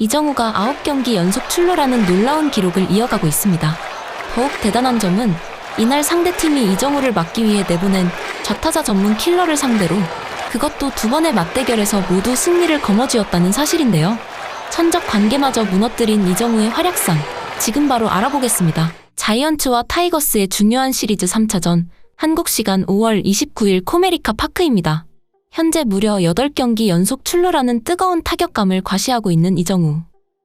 이정우가 9경기 연속 출루라는 놀라운 기록을 이어가고 있습니다. 더욱 대단한 점은 이날 상대팀이 이정우를 막기 위해 내보낸 좌타자 전문 킬러를 상대로 그것도 2번의 맞대결에서 모두 승리를 거머쥐었다는 사실인데요. 천적 관계마저 무너뜨린 이정우의 활약상 지금 바로 알아보겠습니다. 자이언츠와 타이거스의 중요한 시리즈 3차전 한국 시간 5월 29일 코메리카 파크입니다. 현재 무려 8경기 연속 출루라는 뜨거운 타격감을 과시하고 있는 이정우.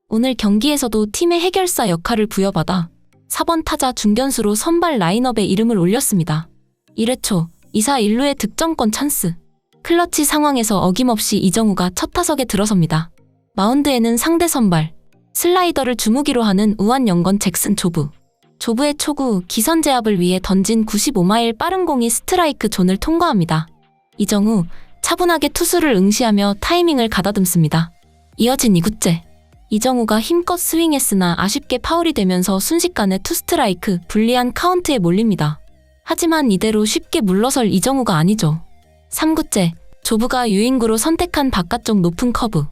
오늘 경기에서도 팀의 해결사 역할을 부여받아 4번 타자 중견수로 선발 라인업에 이름을 올렸습니다. 1회 초 2사 1루의 득점권 찬스. 클러치 상황에서 어김없이 이정우가 첫 타석에 들어섭니다. 마운드에는 상대 선발 슬라이더를 주무기로 하는 우완 영건 잭슨 조부. 조부의 초구 기선 제압을 위해 던진 95마일 빠른 공이 스트라이크 존을 통과합니다. 이정우 차분하게 투수를 응시하며 타이밍을 가다듬습니다. 이어진 2구째. 이정우가 힘껏 스윙했으나 아쉽게 파울이 되면서 순식간에 투스트라이크 불리한 카운트에 몰립니다. 하지만 이대로 쉽게 물러설 이정우가 아니죠. 3구째. 조부가 유인구로 선택한 바깥쪽 높은 커브.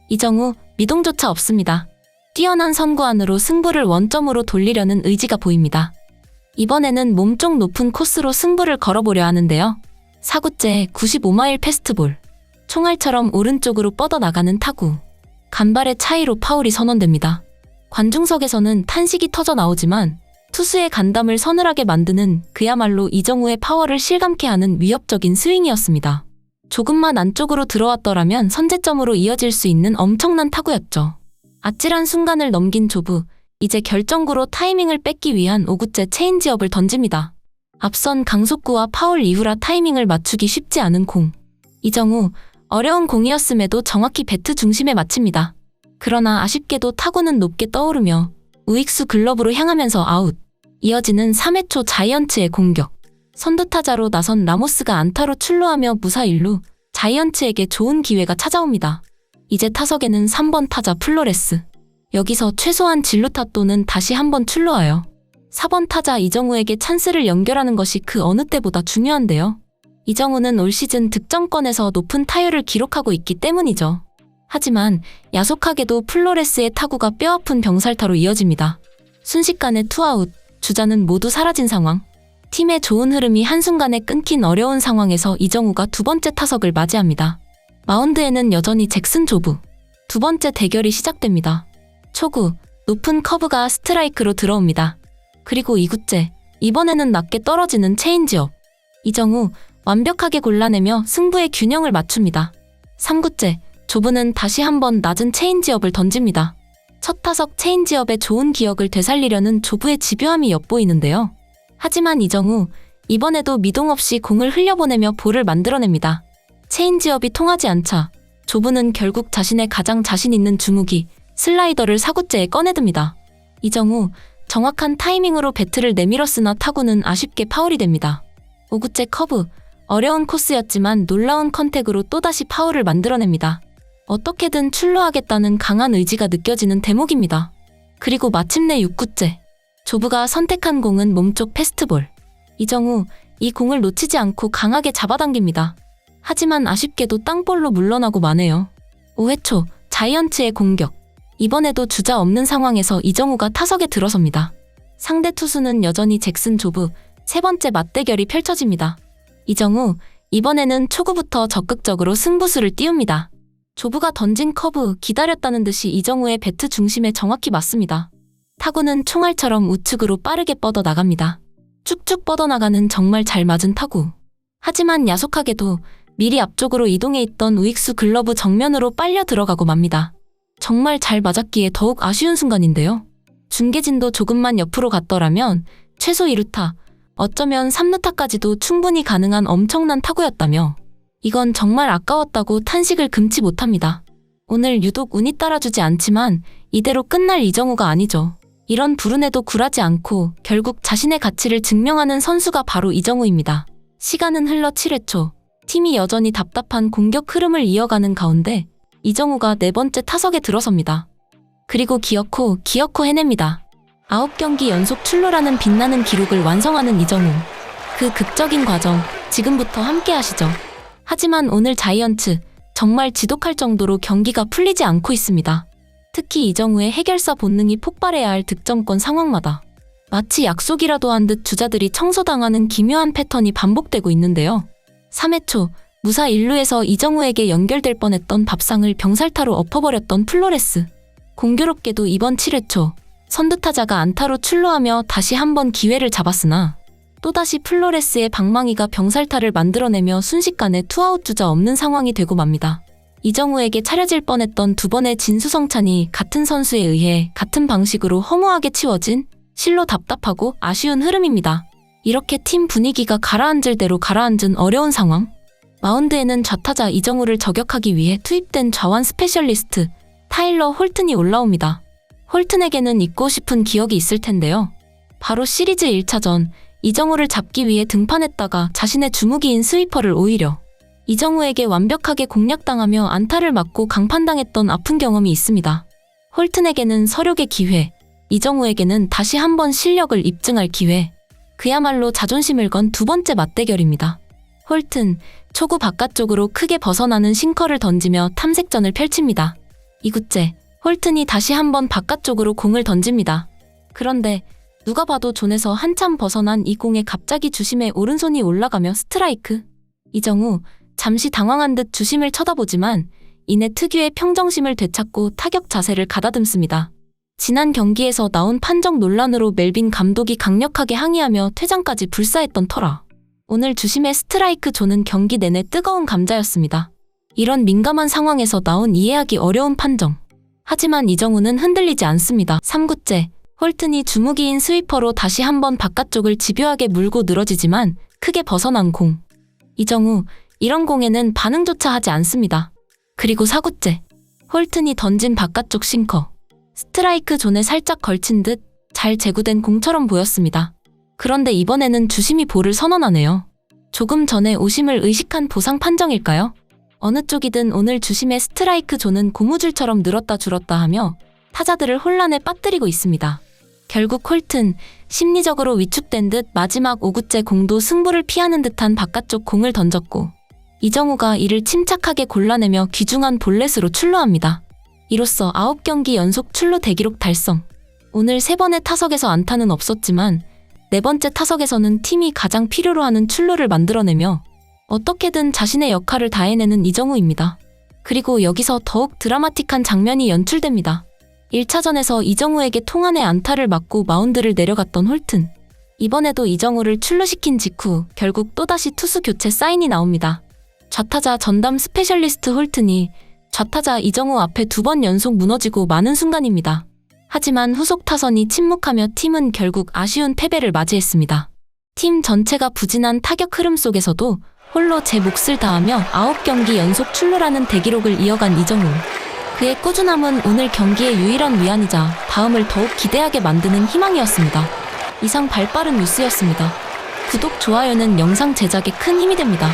이정우 미동조차 없습니다. 뛰어난 선구 안으로 승부를 원점으로 돌리려는 의지가 보입니다. 이번에는 몸쪽 높은 코스로 승부를 걸어보려 하는데요. 4구째 95마일 패스트볼. 총알처럼 오른쪽으로 뻗어나가는 타구. 간발의 차이로 파울이 선언됩니다. 관중석에서는 탄식이 터져 나오지만 투수의 간담을 서늘하게 만드는 그야말로 이정우의 파워를 실감케 하는 위협적인 스윙이었습니다. 조금만 안쪽으로 들어왔더라면 선제점으로 이어질 수 있는 엄청난 타구였죠. 아찔한 순간을 넘긴 조부, 이제 결정구로 타이밍을 뺏기 위한 5구째 체인지업을 던집니다. 앞선 강속구와 파울 이후라 타이밍을 맞추기 쉽지 않은 공. 이정우, 어려운 공이었음에도 정확히 배트 중심에 맞춥니다. 그러나 아쉽게도 타구는 높게 떠오르며 우익수 글러브로 향하면서 아웃. 이어지는 3회 초 자이언츠의 공격. 선두타자로 나선 라모스가 안타로 출루하며 무사 1루, 자이언츠에게 좋은 기회가 찾아옵니다. 이제 타석에는 3번 타자 플로레스. 여기서 최소한 진루타 또는 다시 한번 출루하여 4번 타자 이정우에게 찬스를 연결하는 것이 그 어느 때보다 중요한데요. 이정우는 올 시즌 득점권에서 높은 타율을 기록하고 있기 때문이죠. 하지만 야속하게도 플로레스의 타구가 뼈아픈 병살타로 이어집니다. 순식간에 투아웃, 주자는 모두 사라진 상황. 팀의 좋은 흐름이 한순간에 끊긴 어려운 상황에서 이정우가 2번째 타석을 맞이합니다. 마운드에는 여전히 잭슨 조부. 2번째 대결이 시작됩니다. 초구, 높은 커브가 스트라이크로 들어옵니다. 그리고 2구째, 이번에는 낮게 떨어지는 체인지업. 이정우, 완벽하게 골라내며 승부의 균형을 맞춥니다. 3구째, 조부는 다시 한번 낮은 체인지업을 던집니다. 첫 타석 체인지업의 좋은 기억을 되살리려는 조부의 집요함이 엿보이는데요. 하지만 이정우, 이번에도 미동 없이 공을 흘려보내며 볼을 만들어냅니다. 체인지업이 통하지 않자 조부는 결국 자신의 가장 자신 있는 주무기, 슬라이더를 4구째에 꺼내듭니다. 이정우, 정확한 타이밍으로 배트를 내밀었으나 타구는 아쉽게 파울이 됩니다. 5구째 커브, 어려운 코스였지만 놀라운 컨택으로 또다시 파울을 만들어냅니다. 어떻게든 출루하겠다는 강한 의지가 느껴지는 대목입니다. 그리고 마침내 6구째. 조부가 선택한 공은 몸쪽 패스트볼. 이정우, 이 공을 놓치지 않고 강하게 잡아당깁니다. 하지만 아쉽게도 땅볼로 물러나고 마네요. 5회 초, 자이언츠의 공격. 이번에도 주자 없는 상황에서 이정우가 타석에 들어섭니다. 상대 투수는 여전히 잭슨 조부, 3번째 맞대결이 펼쳐집니다. 이정우, 이번에는 초구부터 적극적으로 승부수를 띄웁니다. 조부가 던진 커브, 기다렸다는 듯이 이정우의 배트 중심에 정확히 맞습니다. 타구는 총알처럼 우측으로 빠르게 뻗어나갑니다. 쭉쭉 뻗어나가는 정말 잘 맞은 타구. 하지만 야속하게도 미리 앞쪽으로 이동해 있던 우익수 글러브 정면으로 빨려 들어가고 맙니다. 정말 잘 맞았기에 더욱 아쉬운 순간인데요. 중계진도 조금만 옆으로 갔더라면 최소 2루타, 어쩌면 3루타까지도 충분히 가능한 엄청난 타구였다며 이건 정말 아까웠다고 탄식을 금치 못합니다. 오늘 유독 운이 따라주지 않지만 이대로 끝날 이정우가 아니죠. 이런 불운에도 굴하지 않고 결국 자신의 가치를 증명하는 선수가 바로 이정우입니다. 시간은 흘러 7회 초. 팀이 여전히 답답한 공격 흐름을 이어가는 가운데 이정우가 4번째 타석에 들어섭니다. 그리고 기어코 해냅니다. 9경기 연속 출루라는 빛나는 기록을 완성하는 이정우. 그 극적인 과정, 지금부터 함께 하시죠. 하지만 오늘 자이언츠, 정말 지독할 정도로 경기가 풀리지 않고 있습니다. 특히 이정우의 해결사 본능이 폭발해야 할 득점권 상황마다 마치 약속이라도 한 듯 주자들이 청소당하는 기묘한 패턴이 반복되고 있는데요. 3회 초 무사 1루에서 이정우에게 연결될 뻔했던 밥상을 병살타로 엎어버렸던 플로레스. 공교롭게도 이번 7회 초 선두타자가 안타로 출루하며 다시 한번 기회를 잡았으나 또다시 플로레스의 방망이가 병살타를 만들어내며 순식간에 투아웃 주자 없는 상황이 되고 맙니다. 이정우에게 차려질 뻔했던 두 번의 진수성찬이 같은 선수에 의해 같은 방식으로 허무하게 치워진 실로 답답하고 아쉬운 흐름입니다. 이렇게 팀 분위기가 가라앉을 대로 가라앉은 어려운 상황. 마운드에는 좌타자 이정우를 저격하기 위해 투입된 좌완 스페셜리스트 타일러 홀튼이 올라옵니다. 홀튼에게는 잊고 싶은 기억이 있을 텐데요. 바로 시리즈 1차전 이정우를 잡기 위해 등판했다가 자신의 주무기인 스위퍼를 오히려 이정우에게 완벽하게 공략당하며 안타를 맞고 강판당했던 아픈 경험이 있습니다. 홀튼에게는 서력의 기회, 이정우에게는 다시 한번 실력을 입증할 기회. 그야말로 자존심을 건 두 번째 맞대결입니다. 홀튼, 초구 바깥쪽으로 크게 벗어나는 싱커를 던지며 탐색전을 펼칩니다. 2구째, 홀튼이 다시 한번 바깥쪽으로 공을 던집니다. 그런데 누가 봐도 존에서 한참 벗어난 이 공에 갑자기 주심에 오른손이 올라가며 스트라이크. 이정우, 잠시 당황한 듯 주심을 쳐다보지만 이내 특유의 평정심을 되찾고 타격 자세를 가다듬습니다. 지난 경기에서 나온 판정 논란으로 멜빈 감독이 강력하게 항의하며 퇴장까지 불사했던 터라 오늘 주심의 스트라이크 존은 경기 내내 뜨거운 감자였습니다. 이런 민감한 상황에서 나온 이해하기 어려운 판정. 하지만 이정우는 흔들리지 않습니다. 3구째, 홀튼이 주무기인 스위퍼로 다시 한번 바깥쪽을 집요하게 물고 늘어지지만 크게 벗어난 공. 이정우, 이런 공에는 반응조차 하지 않습니다. 그리고 4구째, 홀튼이 던진 바깥쪽 싱커. 스트라이크 존에 살짝 걸친 듯 잘 제구된 공처럼 보였습니다. 그런데 이번에는 주심이 볼을 선언하네요. 조금 전에 오심을 의식한 보상 판정일까요? 어느 쪽이든 오늘 주심의 스트라이크 존은 고무줄처럼 늘었다 줄었다 하며 타자들을 혼란에 빠뜨리고 있습니다. 결국 홀튼, 심리적으로 위축된 듯 마지막 5구째 공도 승부를 피하는 듯한 바깥쪽 공을 던졌고 이정우가 이를 침착하게 골라내며 귀중한 볼넷으로 출루합니다. 이로써 9경기 연속 출루 대기록 달성. 오늘 3번의 타석에서 안타는 없었지만 4번째 타석에서는 팀이 가장 필요로 하는 출루를 만들어내며 어떻게든 자신의 역할을 다해내는 이정우입니다. 그리고 여기서 더욱 드라마틱한 장면이 연출됩니다. 1차전에서 이정우에게 통안의 안타를 맞고 마운드를 내려갔던 홀튼. 이번에도 이정우를 출루시킨 직후 결국 또다시 투수 교체 사인이 나옵니다. 좌타자 전담 스페셜리스트 홀튼이 좌타자 이정우 앞에 2번 연속 무너지고 마는 순간입니다. 하지만 후속 타선이 침묵하며 팀은 결국 아쉬운 패배를 맞이했습니다. 팀 전체가 부진한 타격 흐름 속에서도 홀로 제 몫을 다하며 9경기 연속 출루라는 대기록을 이어간 이정우. 그의 꾸준함은 오늘 경기의 유일한 위안이자 다음을 더욱 기대하게 만드는 희망이었습니다. 이상 발빠른 뉴스였습니다. 구독, 좋아요는 영상 제작에 큰 힘이 됩니다.